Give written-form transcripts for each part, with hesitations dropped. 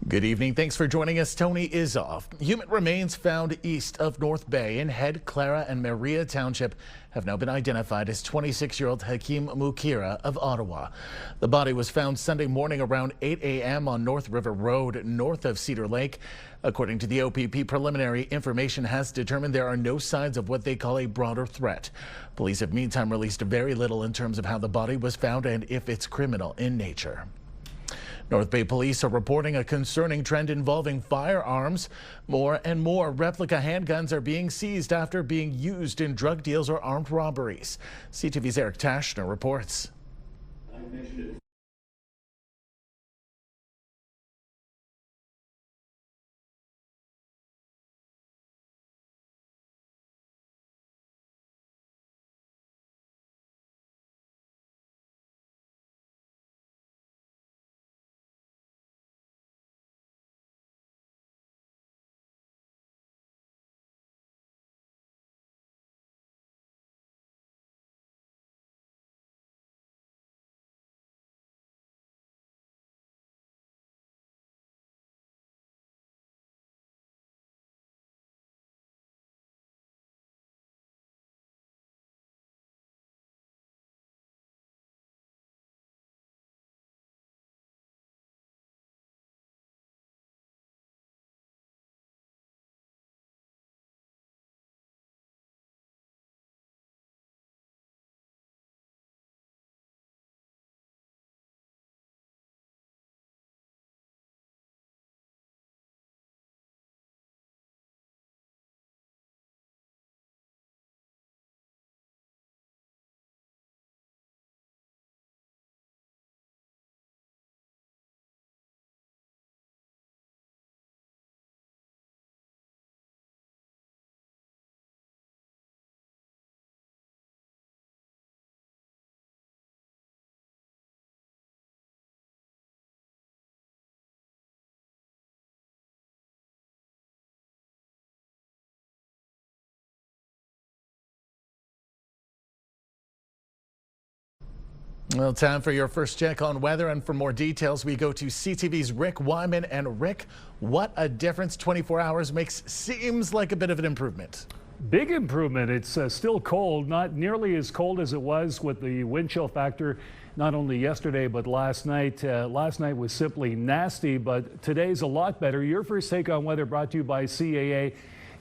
Good evening. Thanks for joining us. Tony is off. Human remains found east of North Bay in Head, Clara, and Maria Township have now been identified as 26-year-old Hakeem Mukira of Ottawa. The body was found Sunday morning around 8 a.m. on North River Road, north of Cedar Lake. According to the OPP, preliminary information has determined there are no signs of what they call a broader threat. Police have meantime released very little in terms of how the body was found and if it's criminal in nature. North Bay police are reporting a concerning trend involving firearms. More and more replica handguns are being seized after being used in drug deals or armed robberies. CTV's Eric Tashner reports. Well, time for your first check on weather, and for more details, we go to CTV's Rick Wyman. And Rick, what a difference 24 hours makes. Seems like a bit of an improvement. Big improvement. It's still cold, not nearly as cold as it was with the wind chill factor, not only yesterday, but last night. Last night was simply nasty, but today's a lot better. Your first take on weather brought to you by CAA.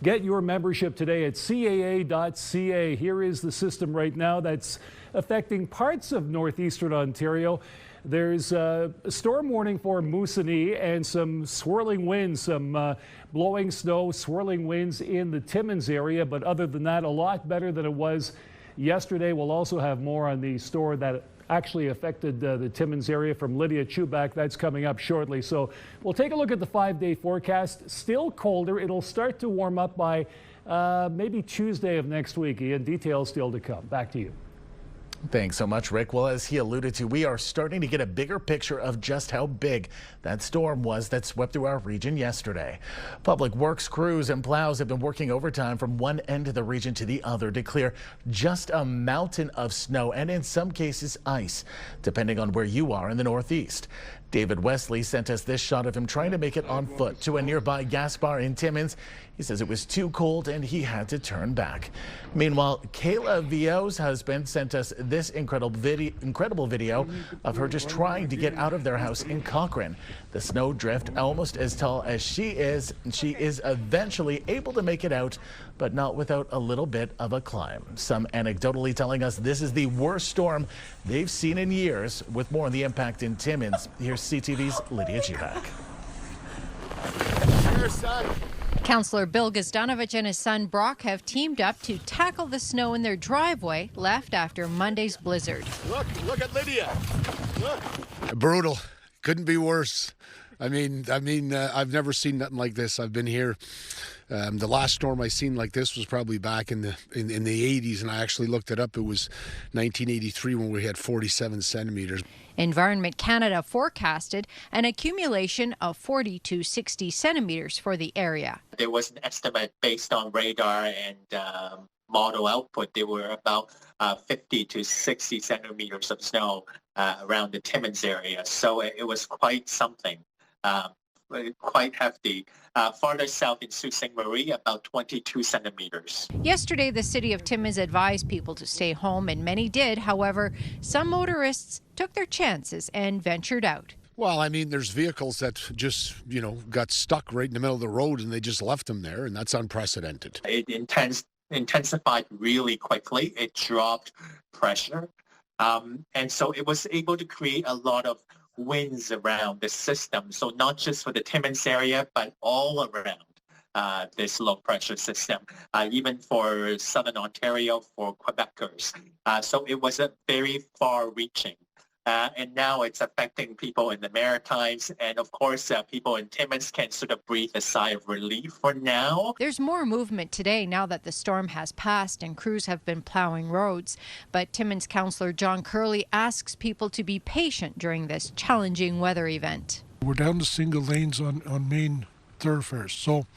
Get your membership today at CAA.ca. Here is the system right now that's affecting parts of Northeastern Ontario. There's a storm warning for Moosonee and some swirling winds, some blowing snow, swirling winds in the Timmins area. But other than that, a lot better than it was yesterday. We'll also have more on the storm that actually affected the Timmins area from Lydia Chubak. That's coming up shortly. So we'll take a look at the 5-day forecast. Still colder. It'll start to warm up by maybe Tuesday of next week. Ian, details still to come. Back to you. Thanks so much, Rick. Well, as he alluded to, we are starting to get a bigger picture of just how big that storm was that swept through our region yesterday. Public works crews and plows have been working overtime from one end of the region to the other to clear just a mountain of snow and in some cases ice, depending on where you are in the Northeast. David Wesley sent us this shot of him trying to make it on foot to a nearby gas bar in Timmins. He says it was too cold and he had to turn back. Meanwhile, Kayla Vio's husband sent us this incredible video of her just trying to get out of their house in Cochrane. The snow drift almost as tall as she is eventually able to make it out, but not without a little bit of a climb. Some anecdotally telling us this is the worst storm they've seen in years. With more on the impact in Timmins, here's CTV's Lydia Chubak. Councillor Bill Gazdanovich and his son Brock have teamed up to tackle the snow in their driveway left after Monday's blizzard. Look at Lydia. Look. Brutal. Couldn't be worse. I mean, I've never seen nothing like this. I've been here. The last storm I seen like this was probably back in the 80s, and I actually looked it up. It was 1983 when we had 47 centimeters. Environment Canada forecasted an accumulation of 40 to 60 centimeters for the area. There was an estimate based on radar and model output. There were about 50 to 60 centimeters of snow around the Timmins area. So it was quite something. quite hefty. Farther south in Sault Ste. Marie, about 22 centimeters. Yesterday, the city of Timmins advised people to stay home, and many did. However, some motorists took their chances and ventured out. Well, I mean, there's vehicles that just, got stuck right in the middle of the road and they just left them there, and that's unprecedented. It intensified really quickly. It dropped pressure. And so it was able to create a lot of winds around the system. So not just for the Timmins area, but all around this low pressure system, even for Southern Ontario, for Quebecers. So it was a very far reaching. And now it's affecting people in the Maritimes. And of course, people in Timmins can sort of breathe a sigh of relief for now. There's more movement today now that the storm has passed and crews have been plowing roads. But Timmins Councillor John Curley asks people to be patient during this challenging weather event. We're down to single lanes on main thoroughfares, so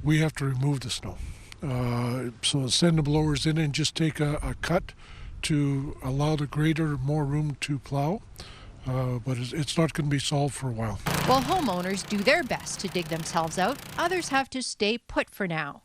we have to remove the snow. So send the blowers in and just take a cut to allow the grader more room to plow, but it's not going to be solved for a while. While homeowners do their best to dig themselves out, others have to stay put for now.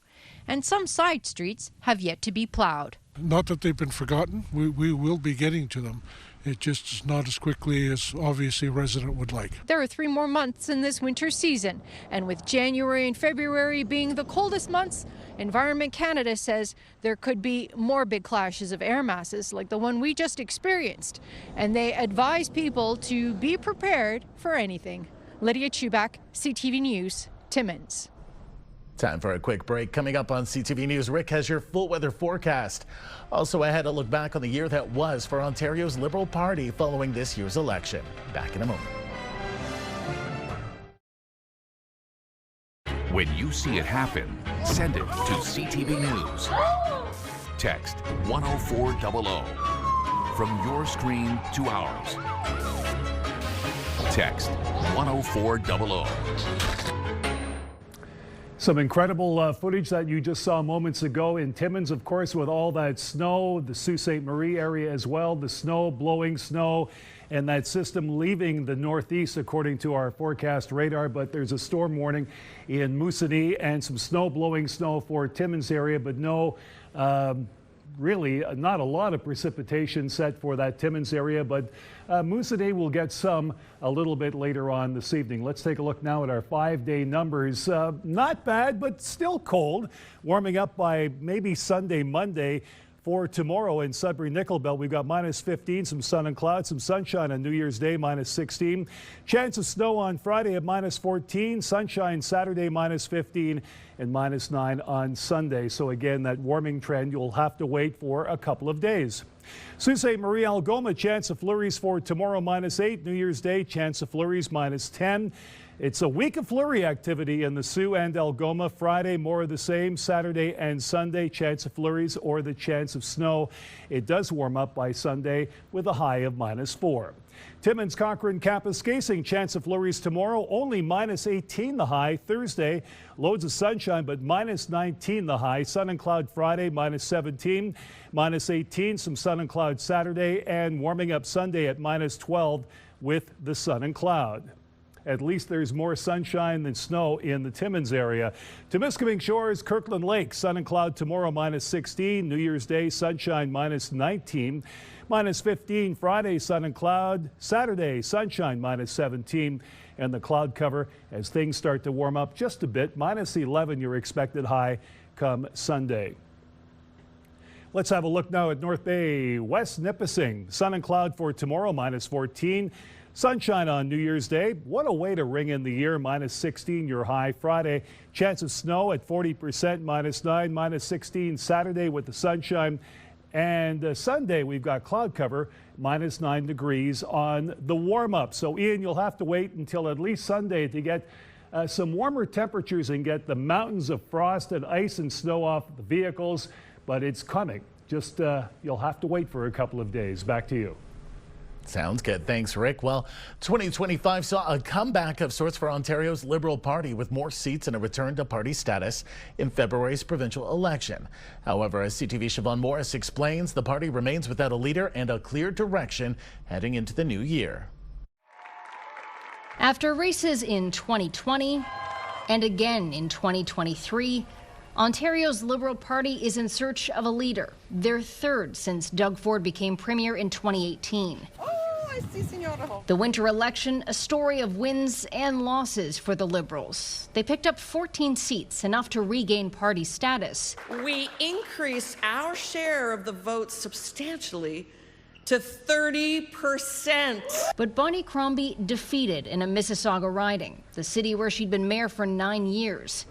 And some side streets have yet to be plowed. Not that they've been forgotten, we will be getting to them. It just is not as quickly as obviously a resident would like. There are 3 more months in this winter season, and with January and February being the coldest months, Environment Canada says there could be more big clashes of air masses like the one we just experienced, and they advise people to be prepared for anything. Lydia Chubak, CTV News, Timmins. Time for a quick break. Coming up on CTV News, Rick has your full weather forecast. Also ahead, a look back on the year that was for Ontario's Liberal Party following this year's election. Back in a moment. When you see it happen, send it to CTV News. Text 10400. From your screen to ours. Text 10400. Some incredible footage that you just saw moments ago in Timmins, of course, with all that snow, the Sault Ste. Marie area as well, the snow, blowing snow, and that system leaving the northeast according to our forecast radar. But there's a storm warning in Moosonee and some blowing snow for Timmins area, but no really not a lot of precipitation set for that Timmins area, but Moosonee will get some a little bit later on this evening. Let's take a look now at our 5-day numbers. Not bad, but still cold. Warming up by maybe Sunday, Monday. For tomorrow in Sudbury, Nickel Belt, we've got -15, some sun and clouds, some sunshine on New Year's Day, -16. Chance of snow on Friday at -14, sunshine Saturday, -15, and -9 on Sunday. So again, that warming trend, you'll have to wait for a couple of days. Sault Ste. Marie, Algoma, chance of flurries for tomorrow, -8. New Year's Day, chance of flurries, -10. It's a week of flurry activity in the Sault and Algoma. Friday, more of the same. Saturday and Sunday, chance of flurries or the chance of snow. It does warm up by Sunday with a high of -4. Timmins, Cochrane, Kapuskasing, chance of flurries tomorrow, only -18 the high. Thursday, loads of sunshine, but -19 the high. Sun and cloud Friday, -17, -18, some sun and cloud Saturday, and warming up Sunday at -12 with the sun and cloud. At least there's more sunshine than snow in the Timmins area. Temiskaming Shores, Kirkland Lake, sun and cloud tomorrow, -16. New Year's Day, sunshine, -19. -15 Friday, sun and cloud. Saturday, sunshine, -17. And the cloud cover as things start to warm up just a bit. -11 your expected high come Sunday. Let's have a look now at North Bay, West Nipissing. Sun and cloud for tomorrow, -14. Sunshine on New Year's Day. What a way to ring in the year. -16 your high. Friday, chance of snow at 40%, -9, -16 Saturday with the sunshine. And Sunday, we've got cloud cover, -9 degrees on the warm-up. So, Ian, you'll have to wait until at least Sunday to get some warmer temperatures and get the mountains of frost and ice and snow off the vehicles. But it's coming. Just you'll have to wait for a couple of days. Back to you. Sounds good. Thanks, Rick. Well, 2025 saw a comeback of sorts for Ontario's Liberal Party with more seats and a return to party status in February's provincial election. However, as CTV's Siobhan Morris explains, the party remains without a leader and a clear direction heading into the new year. After races in 2020 and again in 2023, Ontario's Liberal Party is in search of a leader, their third since Doug Ford became Premier in 2018. The winter election, a story of wins and losses for the Liberals. They picked up 14 seats, enough to regain party status. We increased our share of the votes substantially to 30%. But Bonnie Crombie defeated in a Mississauga riding, the city where she'd been mayor for 9 years.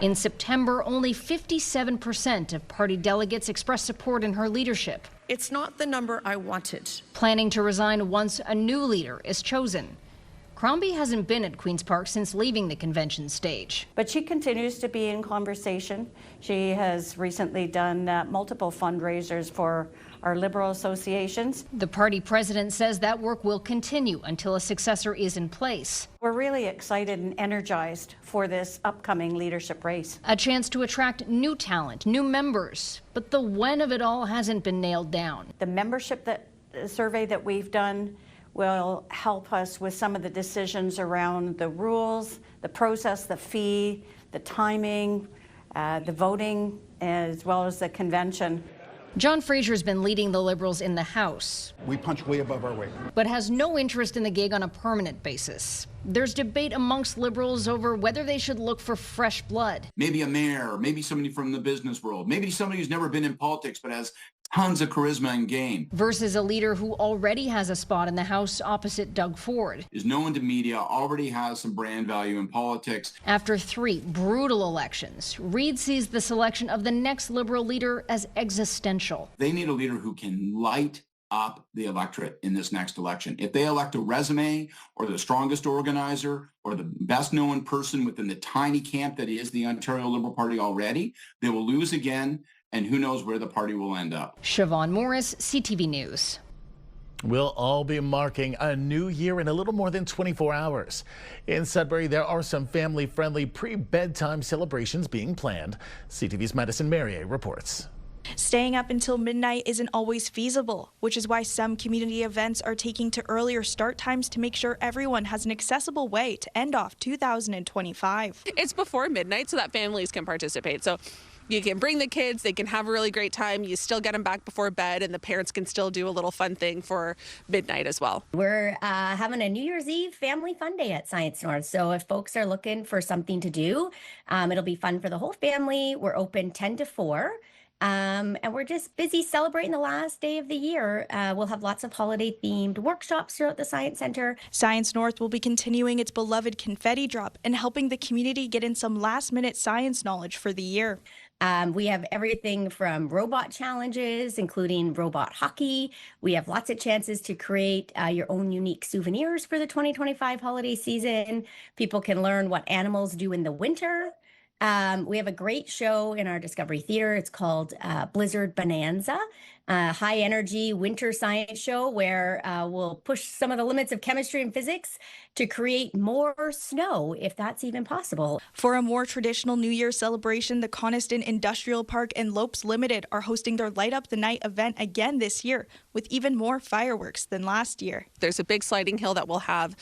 In September, only 57% of party delegates expressed support in her leadership. It's not the number I wanted. Planning to resign once a new leader is chosen. Crombie hasn't been at Queen's Park since leaving the convention stage. But she continues to be in conversation. She has recently done multiple fundraisers for our Liberal associations. The party president says that work will continue until a successor is in place. We're really excited and energized for this upcoming leadership race. A chance to attract new talent, new members, but the when of it all hasn't been nailed down. The membership survey that we've done will help us with some of the decisions around the rules, the process, the fee, the timing, the voting, as well as the convention. John Fraser's been leading the Liberals in the House. We punch way above our weight. But has no interest in the gig on a permanent basis. There's debate amongst Liberals over whether they should look for fresh blood. Maybe a mayor, maybe somebody from the business world, maybe somebody who's never been in politics but has tons of charisma and game. Versus a leader who already has a spot in the House opposite Doug Ford. Is known to media, already has some brand value in politics. After 3 brutal elections, Reid sees the selection of the next Liberal leader as existential. They need a leader who can light up the electorate in this next election. If they elect a resume or the strongest organizer or the best known person within the tiny camp that is the Ontario Liberal Party already, they will lose again. And who knows where the party will end up. Siobhan Morris, CTV News. We'll all be marking a new year in a little more than 24 hours. In Sudbury, there are some family-friendly pre-bedtime celebrations being planned. CTV's Madison Merrier reports. Staying up until midnight isn't always feasible, which is why some community events are taking to earlier start times to make sure everyone has an accessible way to end off 2025. It's before midnight so that families can participate. So you can bring the kids, they can have a really great time. You still get them back before bed, and the parents can still do a little fun thing for midnight as well. We're having a New Year's Eve family fun day at Science North. So if folks are looking for something to do, it'll be fun for the whole family. We're open 10 to 4. And we're just busy celebrating the last day of the year. We'll have lots of holiday-themed workshops throughout the Science Centre. Science North will be continuing its beloved confetti drop and helping the community get in some last-minute science knowledge for the year. We have everything from robot challenges, including robot hockey. We have lots of chances to create your own unique souvenirs for the 2025 holiday season. People can learn what animals do in the winter. We have a great show in our Discovery Theatre. It's called Blizzard Bonanza, a high energy winter science show where we'll push some of the limits of chemistry and physics to create more snow, if that's even possible. For a more traditional New Year celebration, the Coniston Industrial Park and Lopes Limited are hosting their Light Up the Night event again this year, with even more fireworks than last year. There's a big sliding hill that we'll have,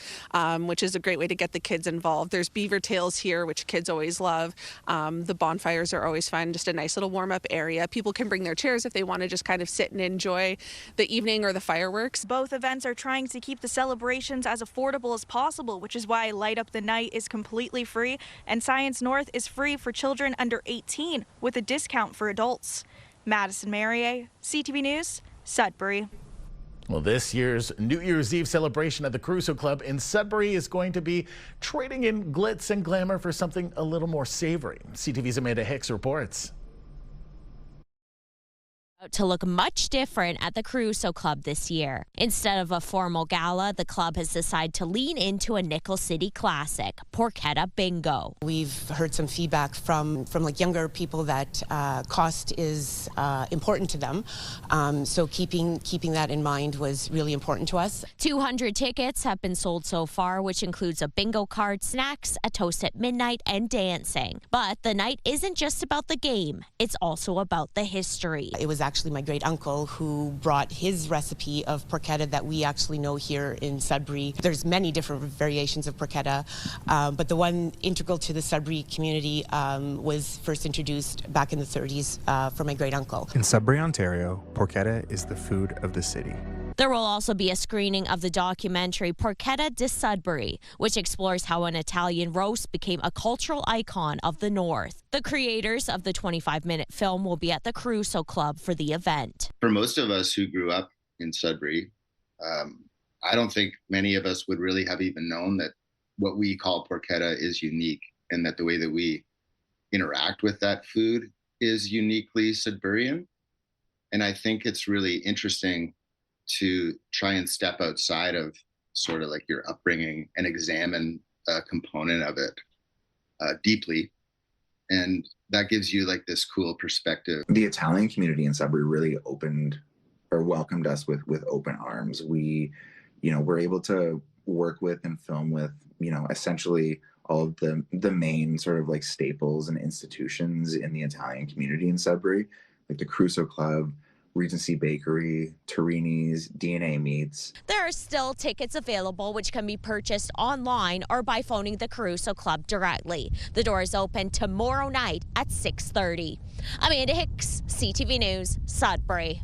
which is a great way to get the kids involved. There's beaver tails here, which kids always love. The bonfires are always fun, just a nice little warm-up area. People can bring their chairs if they want to just kind of sit and enjoy the evening or the fireworks. Both events are trying to keep the celebrations as affordable as possible, which is why Light Up the Night is completely free, and Science North is free for children under 18 with a discount for adults. Madison Merrier, CTV News, Sudbury. Well, this year's New Year's Eve celebration at the Crusoe Club in Sudbury is going to be trading in glitz and glamour for something a little more savory. CTV's Amanda Hicks reports. To look much different at the Crusoe Club this year. Instead of a formal gala, the club has decided to lean into a Nickel City classic, Porchetta Bingo. We've heard some feedback from like younger people that cost is important to them. So keeping that in mind was really important to us. 200 tickets have been sold so far, which includes a bingo card, snacks, a toast at midnight, and dancing. But the night isn't just about the game. It's also about the history. It was actually actually my great uncle who brought his recipe of porchetta that we actually know here in Sudbury. There's many different variations of porchetta, but the one integral to the Sudbury community was first introduced back in the 30s from my great uncle. In Sudbury, Ontario, porchetta is the food of the city. There will also be a screening of the documentary Porchetta de Sudbury, which explores how an Italian roast became a cultural icon of the North. The creators of the 25-minute film will be at the Caruso Club for the event. For most of us who grew up in Sudbury, I don't think many of us would really have even known that what we call porchetta is unique, and that the way that we interact with that food is uniquely Sudburian. And I think it's really interesting to try and step outside of sort of like your upbringing and examine a component of it deeply. And that gives you like this cool perspective. The Italian community in Sudbury really welcomed us with open arms. We, were able to work with and film with, essentially all of the main sort of like staples and institutions in the Italian community in Sudbury, like the Caruso Club, Regency Bakery, Torini's, DNA Meats. There are still tickets available, which can be purchased online or by phoning the Caruso Club directly. The doors open tomorrow night at 6:30. Amanda Hicks, CTV News, Sudbury.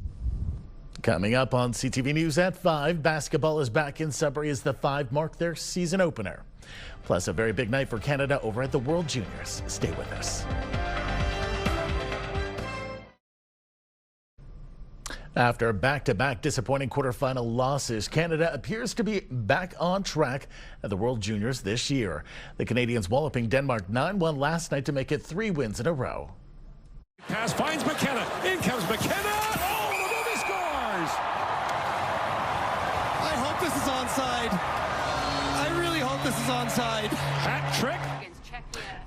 Coming up on CTV News at 5, basketball is back in Sudbury as the Five mark their season opener. Plus, a very big night for Canada over at the World Juniors. Stay with us. After back-to-back disappointing quarterfinal losses, Canada appears to be back on track at the World Juniors this year. The Canadians walloping Denmark 9-1 last night to make it 3 wins in a row. Pass finds McKenna. In comes McKenna. Oh, the movie scores! I hope this is onside. I really hope this is onside. Hat trick.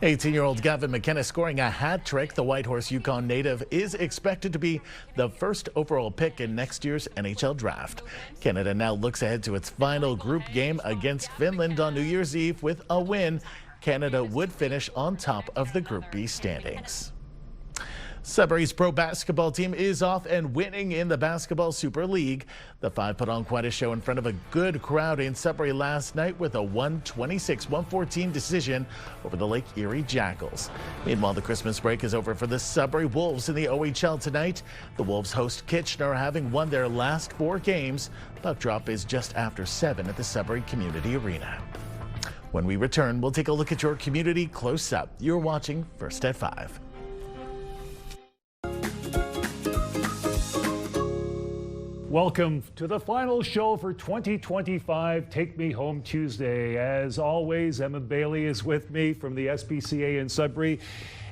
18-year-old Gavin McKenna scoring a hat trick. The Whitehorse Yukon native is expected to be the first overall pick in next year's NHL draft. Canada now looks ahead to its final group game against Finland on New Year's Eve. With a win, Canada would finish on top of the Group B standings. Sudbury's pro basketball team is off and winning in the Basketball Super League. The Five put on quite a show in front of a good crowd in Sudbury last night with a 126-114 decision over the Lake Erie Jackals. Meanwhile, the Christmas break is over for the Sudbury Wolves in the OHL tonight. The Wolves host Kitchener, having won their last 4 games. Puck drop is just after 7 at the Sudbury Community Arena. When we return, we'll take a look at your community close up. You're watching First at 5. Welcome to the final show for 2025, Take Me Home Tuesday. As always, Emma Bailey is with me from the SPCA in Sudbury.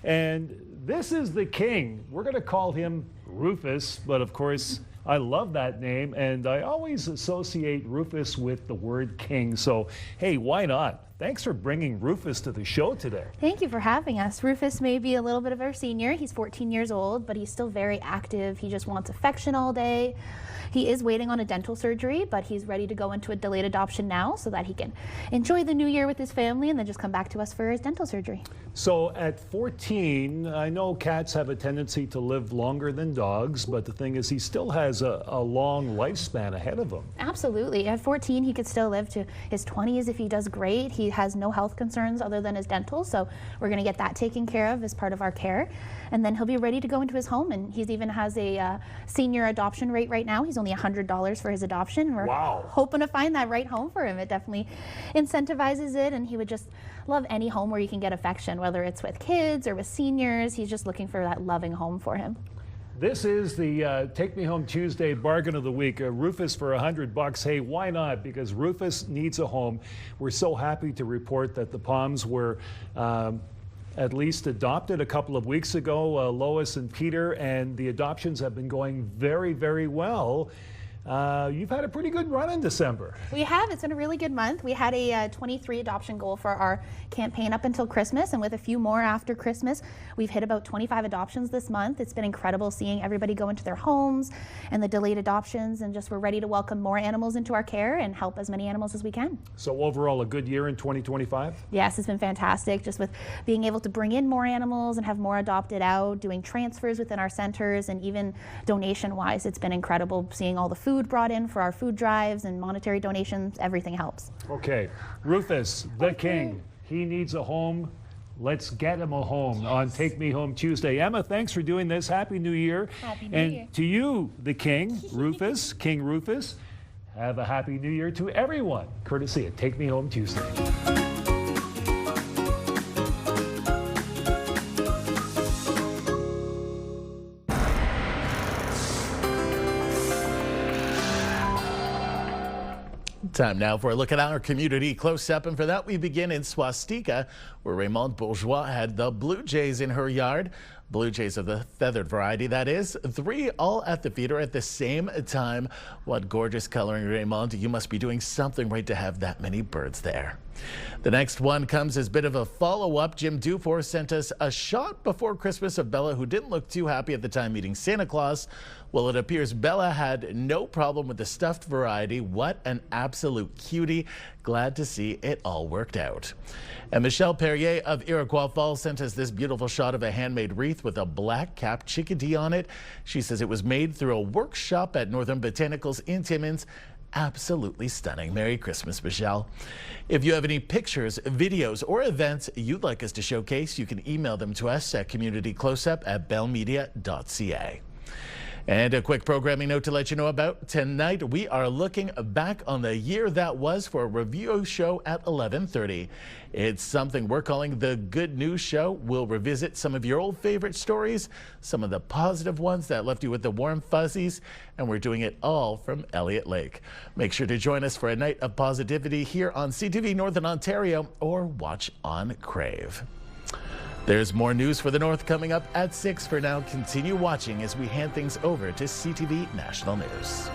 And this is the king. We're going to call him Rufus, but of course, I love that name, and I always associate Rufus with the word king. So, hey, why not? Thanks for bringing Rufus to the show today. Thank you for having us. Rufus may be a little bit of our senior. He's 14 years old, but he's still very active. He just wants affection all day. He is waiting on a dental surgery, but he's ready to go into a delayed adoption now so that he can enjoy the new year with his family and then just come back to us for his dental surgery. So at 14, I know cats have a tendency to live longer than dogs, but the thing is he still has a long lifespan ahead of him. Absolutely. At 14, he could still live to his 20s if he does great. He has no health concerns other than his dental, so we're going to get that taken care of as part of our care. And then he'll be ready to go into his home, and he even has a senior adoption rate right now. He's only $100 for his adoption, and we're hoping to find that right home for him. It definitely incentivizes it, and he would just love any home where you can get affection, whether it's with kids or with seniors. He's just looking for that loving home for him. This is the Take Me Home Tuesday bargain of the week. Rufus for $100. Hey, why not? Because Rufus needs a home. We're so happy to report that the Palms were at least adopted a couple of weeks ago, Lois and Peter, and the adoptions have been going very, very well. You've had a pretty good run in December. We have. It's been a really good month. We had a 23 adoption goal for our campaign up until Christmas, and with a few more after Christmas, we've hit about 25 adoptions this month. It's been incredible seeing everybody go into their homes and the delayed adoptions, and just we're ready to welcome more animals into our care and help as many animals as we can. So overall, a good year in 2025? Yes, it's been fantastic, just with being able to bring in more animals and have more adopted out, doing transfers within our centers, and even donation-wise, it's been incredible seeing all the food brought in for our food drives and monetary donations. Everything helps. Okay, Rufus, the king, he needs a home. Let's get him a home on Take Me Home Tuesday. Emma, thanks for doing this. Happy New Year. Happy New and Year. To you, the king, Rufus, King Rufus, have a Happy New Year to everyone, courtesy of Take Me Home Tuesday. Time now for a look at our community close-up, and for that we begin in Swastika, where Raymond Bourgeois had the blue jays in her yard. Blue jays of the feathered variety, that is. 3 all at the feeder at the same time. What gorgeous coloring, Raymond. You must be doing something right to have that many birds there. The next one comes as a bit of a follow-up. Jim Dufour sent us a shot before Christmas of Bella, who didn't look too happy at the time meeting Santa Claus. Well, it appears Bella had no problem with the stuffed variety. What an absolute cutie. Glad to see it all worked out. And Michelle Perrier of Iroquois Falls sent us this beautiful shot of a handmade wreath with a black-capped chickadee on it. She says it was made through a workshop at Northern Botanicals in Timmins. Absolutely stunning. Merry Christmas, Michelle. If you have any pictures, videos, or events you'd like us to showcase, you can email them to us at communitycloseup@bellmedia.ca. And a quick programming note to let you know about tonight. We are looking back on the year that was for a review show at 11:30. It's something we're calling the Good News Show. We'll revisit some of your old favorite stories, some of the positive ones that left you with the warm fuzzies, and we're doing it all from Elliott Lake. Make sure to join us for a night of positivity here on CTV Northern Ontario or watch on Crave. There's more news for the North coming up at 6. For now, continue watching as we hand things over to CTV National News.